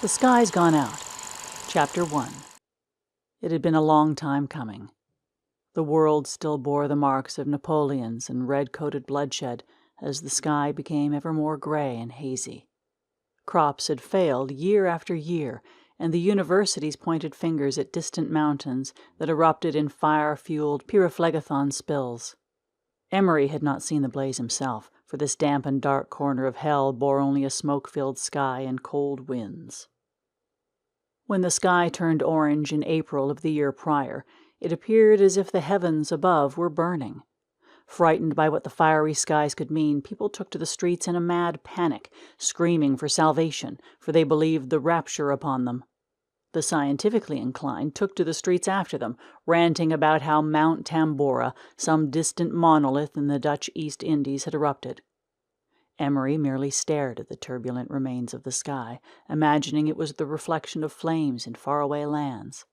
The Sky's Gone Out. Chapter 1. It had been a long time coming. The world still bore the marks of Napoleons and red-coated bloodshed as the sky became ever more gray and hazy. Crops had failed year after year, and the universities pointed fingers at distant mountains that erupted in fire-fueled pyrophlegathon spills. Emory had not seen the blaze himself, for this damp and dark corner of hell bore only a smoke-filled sky and cold winds. When the sky turned orange in April of the year prior, it appeared as if the heavens above were burning. Frightened by what the fiery skies could mean, people took to the streets in a mad panic, screaming for salvation, for they believed the rapture upon them. The scientifically inclined took to the streets after them, ranting about how Mount Tambora, some distant monolith in the Dutch East Indies, had erupted. Emory merely stared at the turbulent remains of the sky, imagining it was the reflection of flames in faraway lands.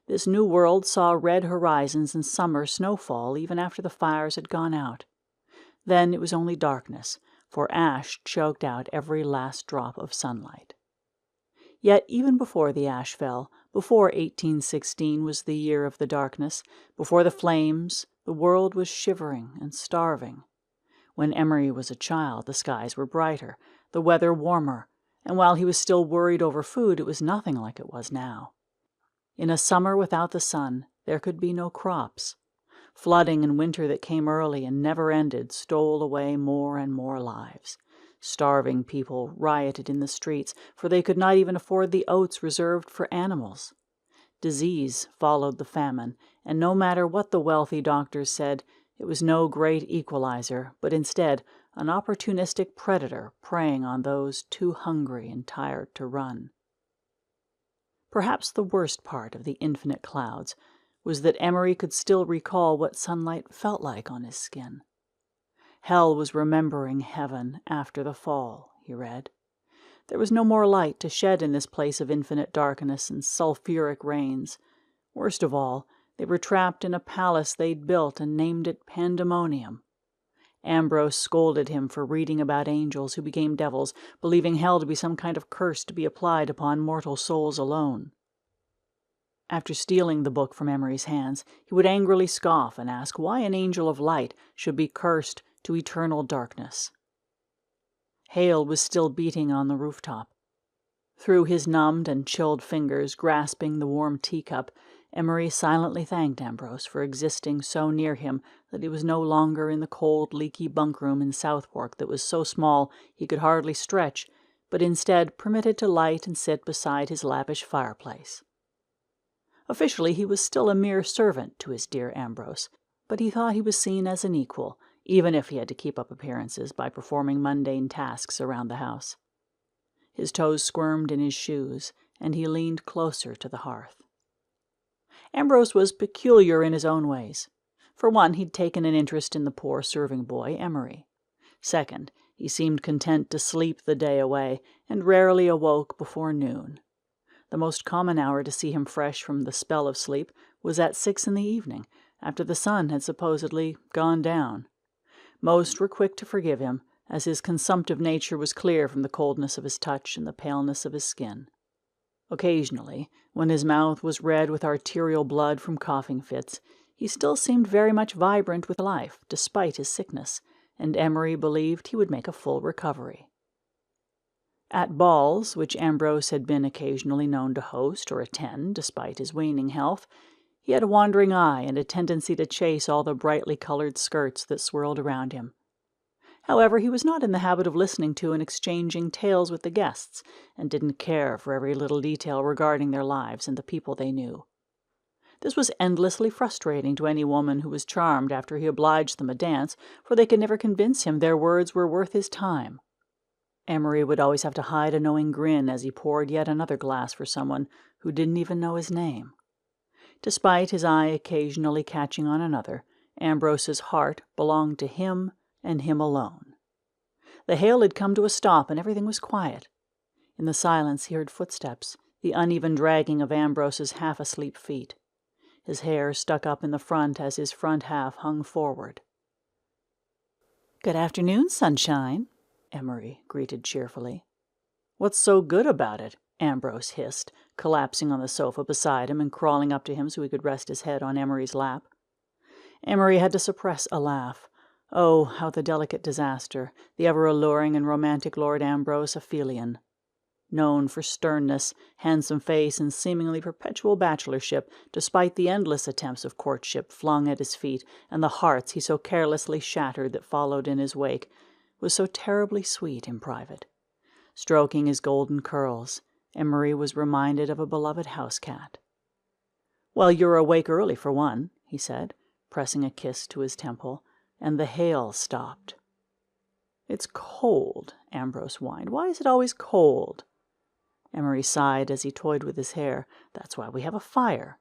This new world saw red horizons and summer snowfall even after the fires had gone out. Then it was only darkness, for ash choked out every last drop of sunlight. Yet even before the ash fell, before 1816 was the year of the darkness, before the flames, the world was shivering and starving. When Emory was a child, the skies were brighter, the weather warmer, and while he was still worried over food, it was nothing like it was now. In a summer without the sun, there could be no crops. Flooding and winter that came early and never ended stole away more and more lives. Starving people rioted in the streets, for they could not even afford the oats reserved for animals. Disease followed the famine, and no matter what the wealthy doctors said, it was no great equalizer, but instead an opportunistic predator preying on those too hungry and tired to run. Perhaps the worst part of the infinite clouds was that Emory could still recall what sunlight felt like on his skin. Hell was remembering heaven after the fall, he read. There was no more light to shed in this place of infinite darkness and sulphuric rains. Worst of all, they were trapped in a palace they'd built and named it Pandemonium. Ambrose scolded him for reading about angels who became devils, believing hell to be some kind of curse to be applied upon mortal souls alone. After stealing the book from Emory's hands, he would angrily scoff and ask why an angel of light should be cursed to eternal darkness. Hail was still beating on the rooftop. Through his numbed and chilled fingers grasping the warm teacup, Emory silently thanked Ambrose for existing so near him that he was no longer in the cold, leaky bunk-room in Southwark that was so small he could hardly stretch, but instead permitted to light and sit beside his lavish fireplace. Officially, he was still a mere servant to his dear Ambrose, but he thought he was seen as an equal, even if he had to keep up appearances by performing mundane tasks around the house. His toes squirmed in his shoes, and he leaned closer to the hearth. Ambrose was peculiar in his own ways. For one, he'd taken an interest in the poor serving boy, Emory. Second, he seemed content to sleep the day away, and rarely awoke before noon. The most common hour to see him fresh from the spell of sleep was at 6 in the evening, after the sun had supposedly gone down. Most were quick to forgive him, as his consumptive nature was clear from the coldness of his touch and the paleness of his skin. Occasionally, when his mouth was red with arterial blood from coughing fits, he still seemed very much vibrant with life, despite his sickness, and Emory believed he would make a full recovery. At balls, which Ambrose had been occasionally known to host or attend, despite his waning health, he had a wandering eye and a tendency to chase all the brightly colored skirts that swirled around him. However, he was not in the habit of listening to and exchanging tales with the guests, and didn't care for every little detail regarding their lives and the people they knew. This was endlessly frustrating to any woman who was charmed after he obliged them a dance, for they could never convince him their words were worth his time. Emory would always have to hide a knowing grin as he poured yet another glass for someone who didn't even know his name. Despite his eye occasionally catching on another, Ambrose's heart belonged to him and him alone. The hail had come to a stop, and everything was quiet. In the silence he heard footsteps, the uneven dragging of Ambrose's half-asleep feet. His hair stuck up in the front as his front half hung forward. "Good afternoon, sunshine," Emory greeted cheerfully. "What's so good about it?" Ambrose hissed, collapsing on the sofa beside him and crawling up to him so he could rest his head on Emory's lap. Emory had to suppress a laugh. Oh, how the delicate disaster, the ever-alluring and romantic Lord Ambrose Aphelion. Known for sternness, handsome face, and seemingly perpetual bachelorship, despite the endless attempts of courtship flung at his feet and the hearts he so carelessly shattered that followed in his wake, was so terribly sweet in private. Stroking his golden curls, Emory was reminded of a beloved house-cat. "Well, you're awake early for one," he said, pressing a kiss to his temple, and the hail stopped. "It's cold," Ambrose whined. "Why is it always cold?" Emory sighed as he toyed with his hair. "That's why we have a fire."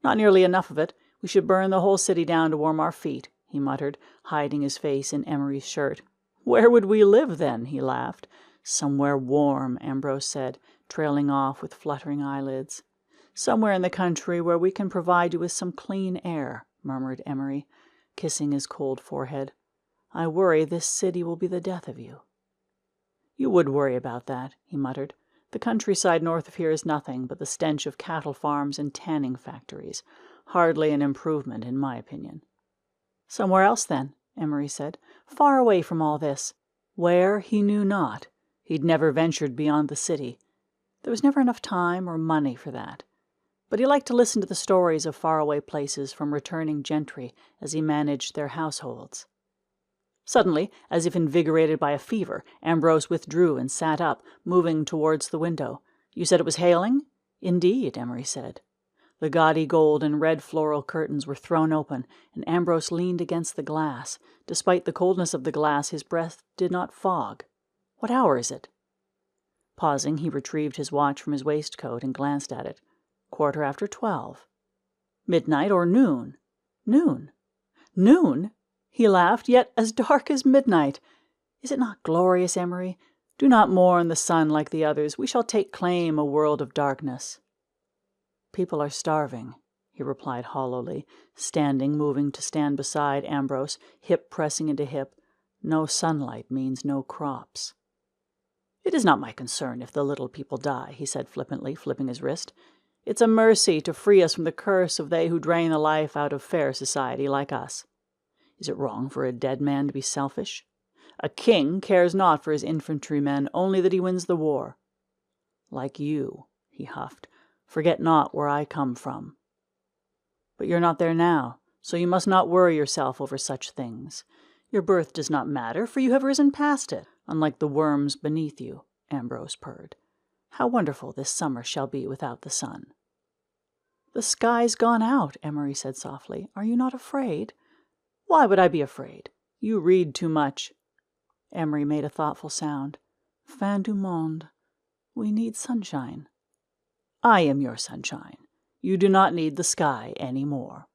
"Not nearly enough of it. We should burn the whole city down to warm our feet," he muttered, hiding his face in Emory's shirt. "Where would we live, then?" he laughed. "Somewhere warm," Ambrose said, trailing off with fluttering eyelids. "Somewhere in the country where we can provide you with some clean air," murmured Emory, kissing his cold forehead. "I worry this city will be the death of you." "You would worry about that," he muttered. "The countryside north of here is nothing but the stench of cattle farms and tanning factories. Hardly an improvement, in my opinion." "Somewhere else, then," Emory said. "Far away from all this." Where, he knew not. He'd never ventured beyond the city. There was never enough time or money for that. But he liked to listen to the stories of faraway places from returning gentry as he managed their households. Suddenly, as if invigorated by a fever, Ambrose withdrew and sat up, moving towards the window. "You said it was hailing?" "Indeed," Emory said. The gaudy gold and red floral curtains were thrown open, and Ambrose leaned against the glass. Despite the coldness of the glass, his breath did not fog. "What hour is it?" Pausing, he retrieved his watch from his waistcoat and glanced at it. 12:15. "Midnight or noon?" "Noon." "Noon?" He laughed. "Yet as dark as midnight. Is it not glorious, Emory? Do not mourn the sun like the others. We shall take claim a world of darkness." "People are starving," he replied hollowly, moving to stand beside Ambrose, hip pressing into hip. "No sunlight means no crops." "It is not my concern if the little people die," he said flippantly, flipping his wrist. "It's a mercy to free us from the curse of they who drain the life out of fair society like us. Is it wrong for a dead man to be selfish? A king cares not for his infantrymen, only that he wins the war. Like you," he huffed, "forget not where I come from. But you're not there now, so you must not worry yourself over such things. Your birth does not matter, for you have risen past it, unlike the worms beneath you," Ambrose purred. "How wonderful this summer shall be without the sun." "The sky's gone out," Emory said softly. "Are you not afraid?" "Why would I be afraid? You read too much." Emory made a thoughtful sound. "Fin du monde. We need sunshine." "I am your sunshine. You do not need the sky any more."